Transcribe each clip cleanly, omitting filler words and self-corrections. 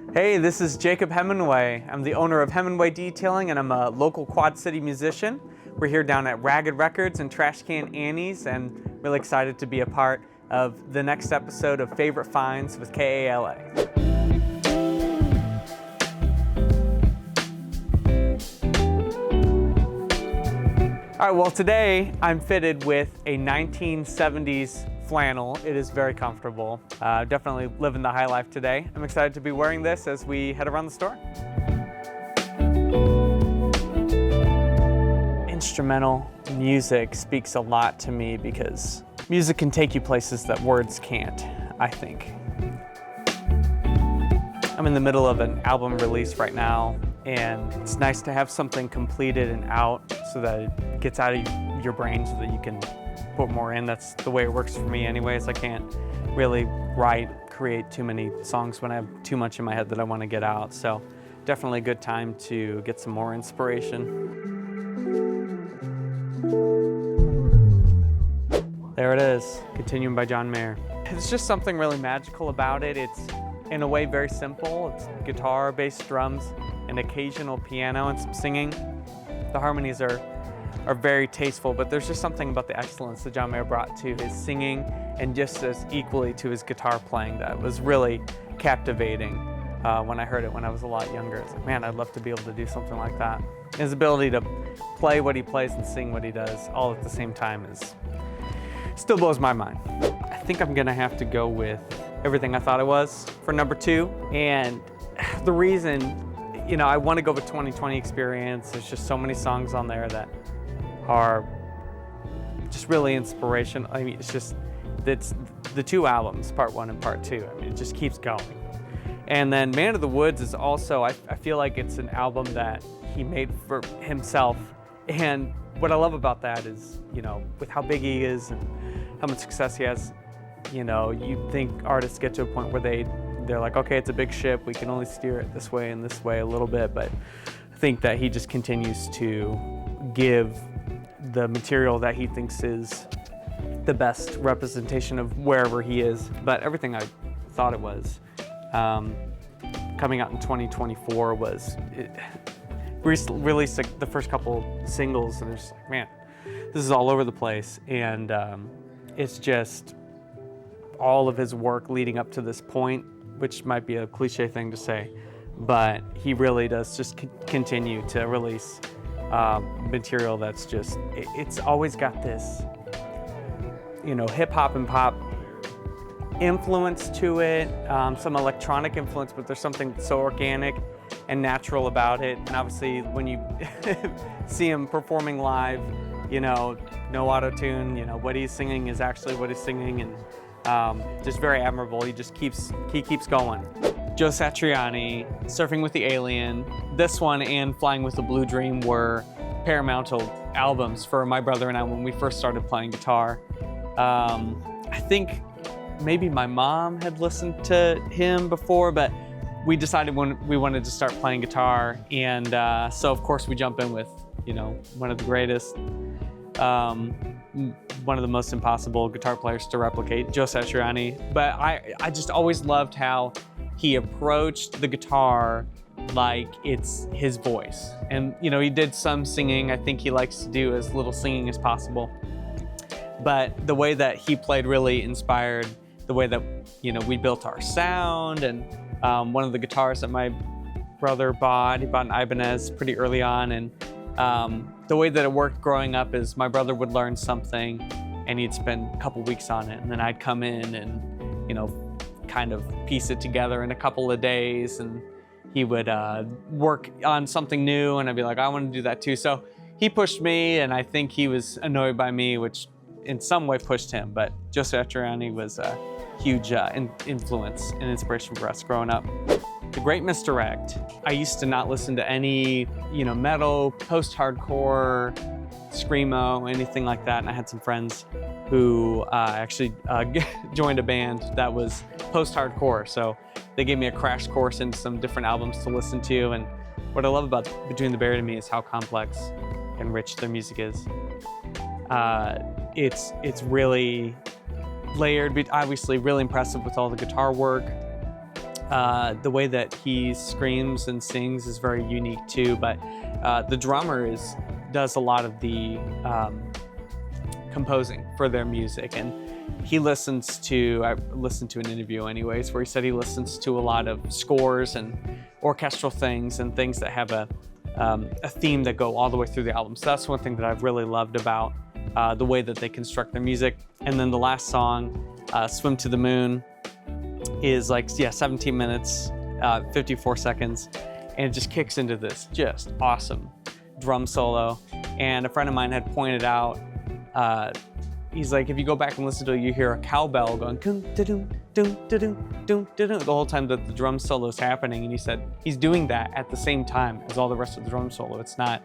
Hey, this is Jacob Hemenway. I'm the owner of Hemenway Detailing, and I'm a local Quad City musician. We're here down at Ragged Records and Trash Can Annie's, and really excited to be a part of the next episode of Favorite Finds with KALA. All right, well today I'm fitted with a 1970s flannel. It is very comfortable. Definitely living the high life today. I'm excited to be wearing this as we head around the store. Instrumental music speaks a lot to me because music can take you places that words can't, I think. I'm in the middle of an album release right now, and it's nice to have something completed and out so that it gets out of your brain so that you can put more in. That's the way it works for me anyways. I can't really create too many songs when I have too much in my head that I want to get out. So definitely a good time to get some more inspiration. There it is, Continuum by John Mayer. There's just something really magical about it. It's in a way very simple. It's guitar, bass, drums, an occasional piano and some singing. The harmonies are very tasteful, but there's just something about the excellence that John Mayer brought to his singing and just as equally to his guitar playing that was really captivating. When I heard it when I was a lot younger, it's like, man, I'd love to be able to do something like that. His ability to play what he plays and sing what he does all at the same time still blows my mind. I think I'm gonna have to go with Everything I Thought It Was for number 2, and the reason, I want to go with 2020 Experience. There's just so many songs on there that are just really inspirational. I mean, it's the 2 albums, part 1 and part 2. I mean, it just keeps going. And then Man of the Woods is also, I feel like it's an album that he made for himself. And what I love about that is, with how big he is and how much success he has, you think artists get to a point where they're like, okay, it's a big ship, we can only steer it this way and this way a little bit, but I think that he just continues to give the material that he thinks is the best representation of wherever he is. But Everything I Thought It Was, coming out in 2024, released the first couple singles, and it's like, man, this is all over the place, and it's just all of his work leading up to this point, which might be a cliche thing to say, but he really does just continue to release material that's just, it's always got this, hip hop and pop influence to it, some electronic influence, but there's something so organic and natural about it. And obviously when you see him performing live, no auto-tune, what he's singing is actually what he's singing, and just very admirable. He keeps going. Joe Satriani, Surfing with the Alien, this one and Flying with the Blue Dream were paramount albums for my brother and I when we first started playing guitar. I think maybe my mom had listened to him before, but we decided when we wanted to start playing guitar, and so of course we jump in with, one of the greatest, one of the most impossible guitar players to replicate, Joe Satriani. But I just always loved how he approached the guitar like it's his voice. And he did some singing. I think he likes to do as little singing as possible. But the way that he played really inspired the way that we built our sound. And one of the guitars that my brother bought, he bought an Ibanez pretty early on, and the way that it worked growing up is my brother would learn something and he'd spend a couple weeks on it, and then I'd come in and kind of piece it together in a couple of days, and he would work on something new, and I'd be like, I want to do that too. So he pushed me, and I think he was annoyed by me, which in some way pushed him. But Joe Satriani was a huge influence and inspiration for us growing up. The Great Misdirect. I used to not listen to any, metal, post-hardcore, screamo, anything like that. And I had some friends who actually joined a band that was post-hardcore. So they gave me a crash course in some different albums to listen to. And what I love about Between the Buried and Me is how complex and rich their music is. It's really layered, but obviously really impressive with all the guitar work. The way that he screams and sings is very unique too, but the drummer does a lot of the composing for their music, and I listened to an interview anyways, where he said he listens to a lot of scores and orchestral things and things that have a theme that go all the way through the album. So that's one thing that I've really loved about the way that they construct their music. And then the last song, Swim to the Moon, is 17 minutes, 54 seconds, and it just kicks into this just awesome drum solo. And a friend of mine had pointed out, he's like, if you go back and listen to it, you hear a cowbell going the whole time that the drum solo is happening. And he said he's doing that at the same time as all the rest of the drum solo. It's not,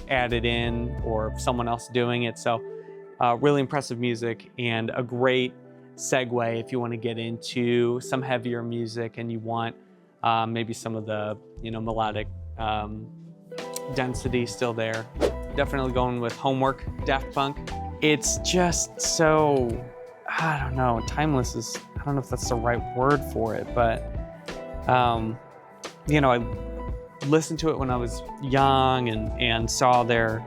added in or someone else doing it. So really impressive music, and a great segue if you want to get into some heavier music and you want maybe some of the melodic density still there. Definitely going with Homework, Daft Punk. It's just so, I don't know, timeless is, I don't know if that's the right word for it, but I listened to it when I was young and saw their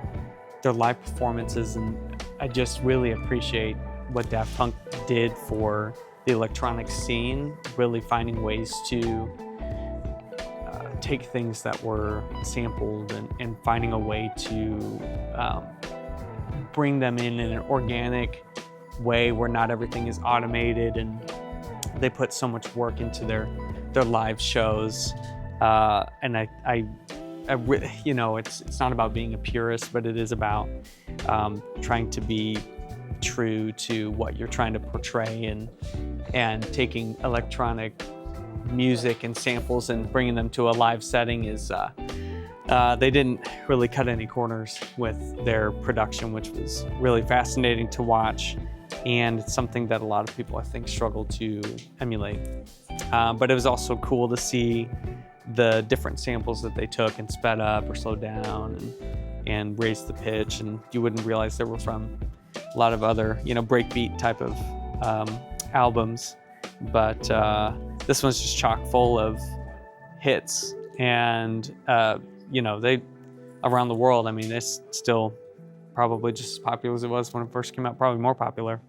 live performances, and I just really appreciate what Daft Punk did for the electronic scene, really finding ways to take things that were sampled and finding a way to bring them in an organic way where not everything is automated, and they put so much work into their live shows. And it's not about being a purist, but it is about trying to be true to what you're trying to portray, and taking electronic music and samples and bringing them to a live setting is they didn't really cut any corners with their production, which was really fascinating to watch, and it's something that a lot of people I think struggle to emulate. But it was also cool to see the different samples that they took and sped up or slowed down and raised the pitch, and you wouldn't realize they were from a lot of other breakbeat type of albums. But this one's just chock full of hits, and they around the world, it's still probably just as popular as it was when it first came out, probably more popular.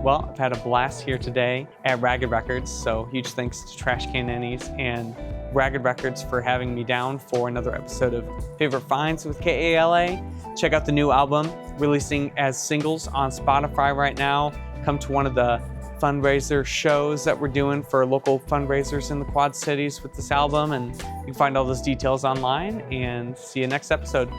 Well, I've had a blast here today at Ragged Records, so huge thanks to Trash Can Nennies and Ragged Records for having me down for another episode of Favorite Finds with KALA. Check out the new album, releasing as singles on Spotify right now. Come to one of the fundraiser shows that we're doing for local fundraisers in the Quad Cities with this album, and you can find all those details online, and see you next episode.